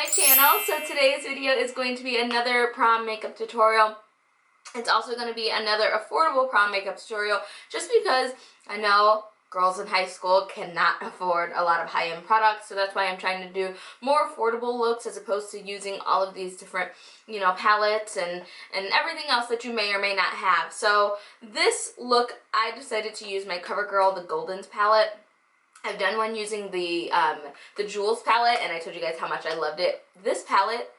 my channel. So today's video is going to be another prom makeup tutorial. It's also going to be another affordable prom makeup tutorial just because I know girls in high school cannot afford a lot of high-end products, so that's why I'm trying to do more affordable looks as opposed to using all of these different, you know, palettes and everything else that you may or may not have. So this look, I decided to use my CoverGirl, the Goldens palette. I've done one using the Jewels palette, and I told you guys how much I loved it. This palette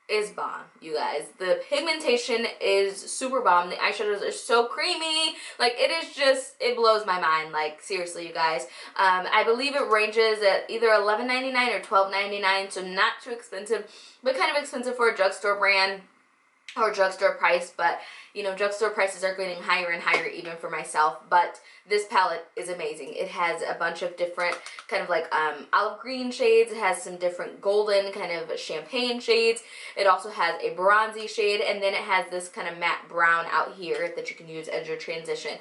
is bomb, you guys. The pigmentation is super bomb. The eyeshadows are so creamy. Like, it is just, it blows my mind. Like, seriously, you guys. I believe it ranges at either $11.99 or $12.99, so not too expensive, but kind of expensive for a drugstore brand or drugstore price. But you know, drugstore prices are getting higher and higher even for myself. But this palette is amazing. It has a bunch of different kind of like olive green shades. It has some different golden kind of champagne shades. It also has a bronzy shade, and then it has this kind of matte brown out here that you can use as your transition.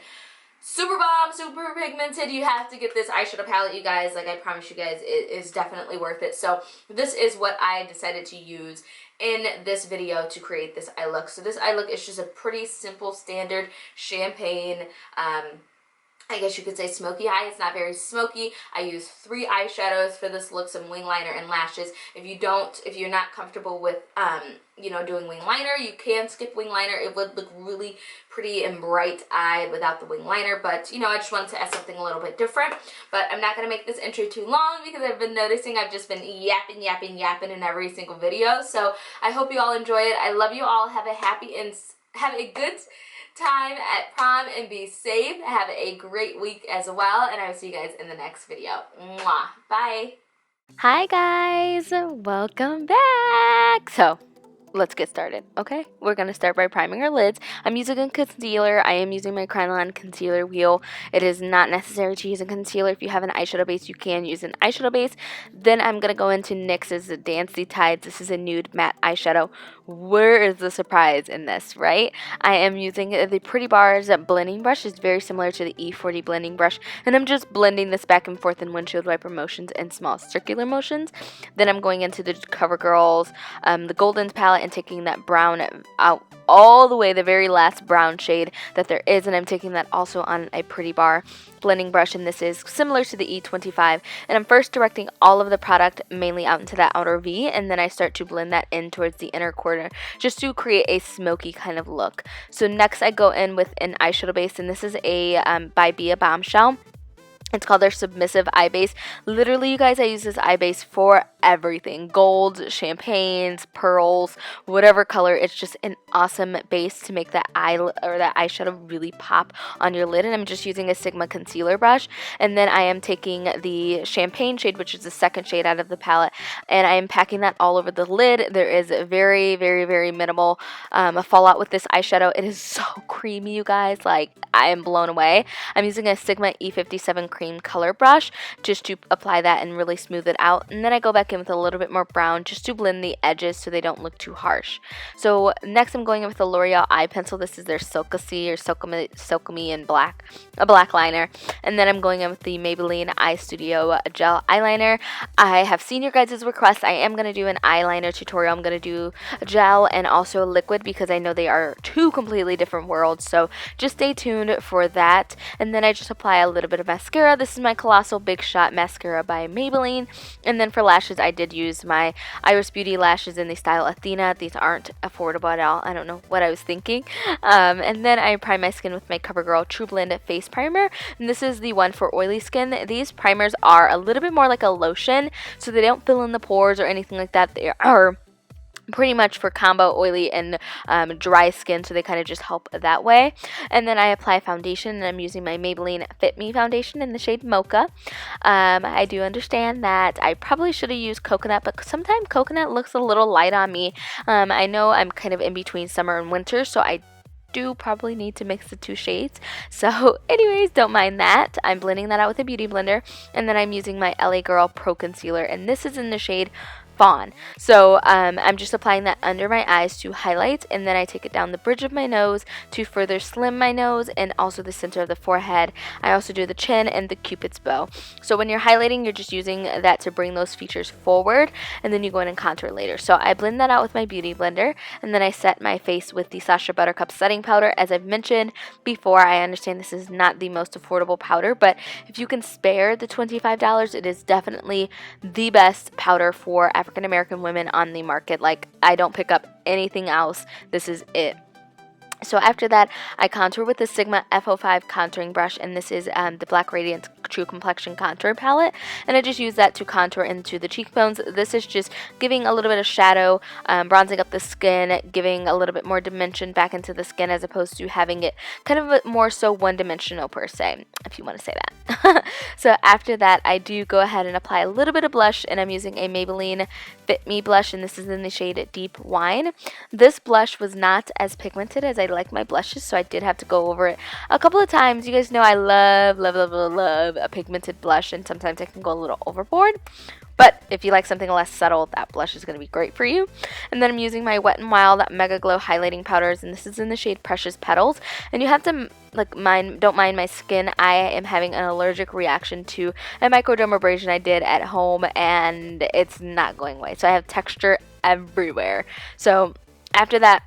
Super bomb, super pigmented. You have to get this eyeshadow palette, you guys. Like, I promise you guys, it is definitely worth it. So this is what I decided to use in this video to create this eye look. So this eye look is just a pretty simple, standard champagne, I guess you could say smoky eye. It's not very smoky. I use 3 eyeshadows for this look, some wing liner and lashes. If you're not comfortable with, you know, doing wing liner, you can skip wing liner. It would look really pretty and bright-eyed without the wing liner, but, you know, I just wanted to add something a little bit different. But I'm not going to make this intro too long because I've been noticing I've just been yapping in every single video. So I hope you all enjoy it. I love you all. Have a good time at prom and be safe. Have a great week as well, and I will see you guys in the next video. Mwah. Bye. Hi guys, welcome back. So let's get started, okay? We're going to start by priming our lids. I'm using a concealer. I am using my Kryolan concealer wheel. It is not necessary to use a concealer. If you have an eyeshadow base, you can use an eyeshadow base. Then I'm going to go into NYX's Dancey Tides. This is a nude matte eyeshadow. Where is the surprise in this, right? I am using the Pretty Bars blending brush. It's very similar to the E40 blending brush. And I'm just blending this back and forth in windshield wiper motions and small circular motions. Then I'm going into the CoverGirl's, the Goldens palette, and taking that brown out all the way, the very last brown shade that there is, and I'm taking that also on a Pretty Bar blending brush, and this is similar to the E25, and I'm first directing all of the product mainly out into that outer V, and then I start to blend that in towards the inner corner just to create a smoky kind of look. So next I go in with an eyeshadow base, and this is a by Bombshell. It's called their Submissive eye base. Literally, you guys, I use this eye base for everything. Golds, champagnes, pearls, whatever color. It's just an awesome base to make that eye or that eyeshadow really pop on your lid. And I'm just using a Sigma concealer brush. And then I am taking the champagne shade, which is the second shade out of the palette, and I am packing that all over the lid. There is very, very, very minimal fallout with this eyeshadow. It is so creamy, you guys. Like, I am blown away. I'm using a Sigma E57 cream color brush just to apply that and really smooth it out, and then I go back in with a little bit more brown just to blend the edges so they don't look too harsh. So next I'm going in with the L'Oreal eye pencil. This is their Silkissme or Silkissme in black, a black liner, and then I'm going in with the Maybelline Eye Studio gel eyeliner. I have seen your guys' requests. I am going to do an eyeliner tutorial. I'm going to do a gel and also a liquid because I know they are two completely different worlds, so just stay tuned for that. And then I just apply a little bit of mascara. This is my Colossal Big Shot mascara by Maybelline. And then for lashes, I did use my Iris Beauty lashes in the style Athena. These aren't affordable at all. I don't know what I was thinking. And then I prime my skin with my CoverGirl TruBlend face primer. And this is the one for oily skin. These primers are a little bit more like a lotion, so they don't fill in the pores or anything like that. They are pretty much for combo oily and dry skin, so they kind of just help that way. And then I apply foundation, and I'm using my Maybelline Fit Me foundation in the shade Mocha. I do understand that I probably should have used coconut, but sometimes coconut looks a little light on me. I know I'm kind of in between summer and winter, so I do probably need to mix the two shades. So anyways, don't mind that. I'm blending that out with a beauty blender, and then I'm using my LA Girl Pro Concealer, and this is in the shade Fawn. So I'm just applying that under my eyes to highlight, and then I take it down the bridge of my nose to further slim my nose and also the center of the forehead. I also do the chin and the cupid's bow. So when you're highlighting, you're just using that to bring those features forward, and then you go in and contour later. So I blend that out with my beauty blender, and then I set my face with the Sacha Buttercup setting powder. As I've mentioned before, I understand this is not the most affordable powder, but if you can spare the $25, it is definitely the best powder for African American women on the market. Like, I don't pick up anything else. This is it. So after that, I contour with the Sigma F05 contouring brush, and this is the Black Radiance True Complexion contour palette, and I just use that to contour into the cheekbones. This is just giving a little bit of shadow, bronzing up the skin, giving a little bit more dimension back into the skin, as opposed to having it kind of more so one-dimensional per se, if you want to say that. So after that, I do go ahead and apply a little bit of blush, and I'm using a Maybelline Fit Me blush, and this is in the shade Deep Wine. This blush was not as pigmented as I like my blushes, so I did have to go over it a couple of times. You guys know I love a pigmented blush, and sometimes I can go a little overboard. But if you like something less subtle, that blush is going to be great for you. And then I'm using my Wet n Wild MegaGlo highlighting powders, and this is in the shade Precious Petals. And you have to don't mind my skin. I am having an allergic reaction to a microdermabrasion I did at home, and it's not going away. So I have texture everywhere. So after that,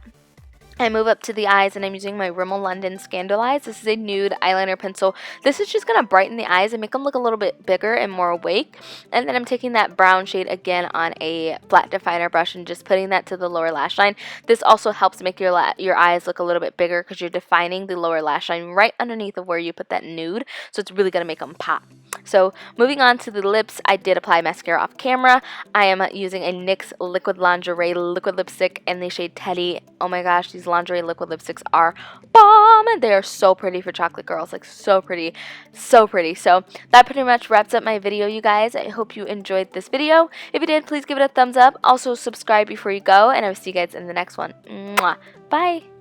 I move up to the eyes, and I'm using my Rimmel London Scandal Eyes. This is a nude eyeliner pencil. This is just going to brighten the eyes and make them look a little bit bigger and more awake. And then I'm taking that brown shade again on a flat definer brush and just putting that to the lower lash line. This also helps make your eyes look a little bit bigger because you're defining the lower lash line right underneath of where you put that nude. So it's really going to make them pop. So moving on to the lips, I did apply mascara off camera. I am using a NYX Liquid Lingerie Liquid Lipstick in the shade Teddy. Oh my gosh, these lingerie liquid lipsticks are bomb! They are so pretty for chocolate girls, like so pretty, so pretty. So that pretty much wraps up my video, you guys. I hope you enjoyed this video. If you did, please give it a thumbs up. Also subscribe before you go, and I will see you guys in the next one. Mwah. Bye!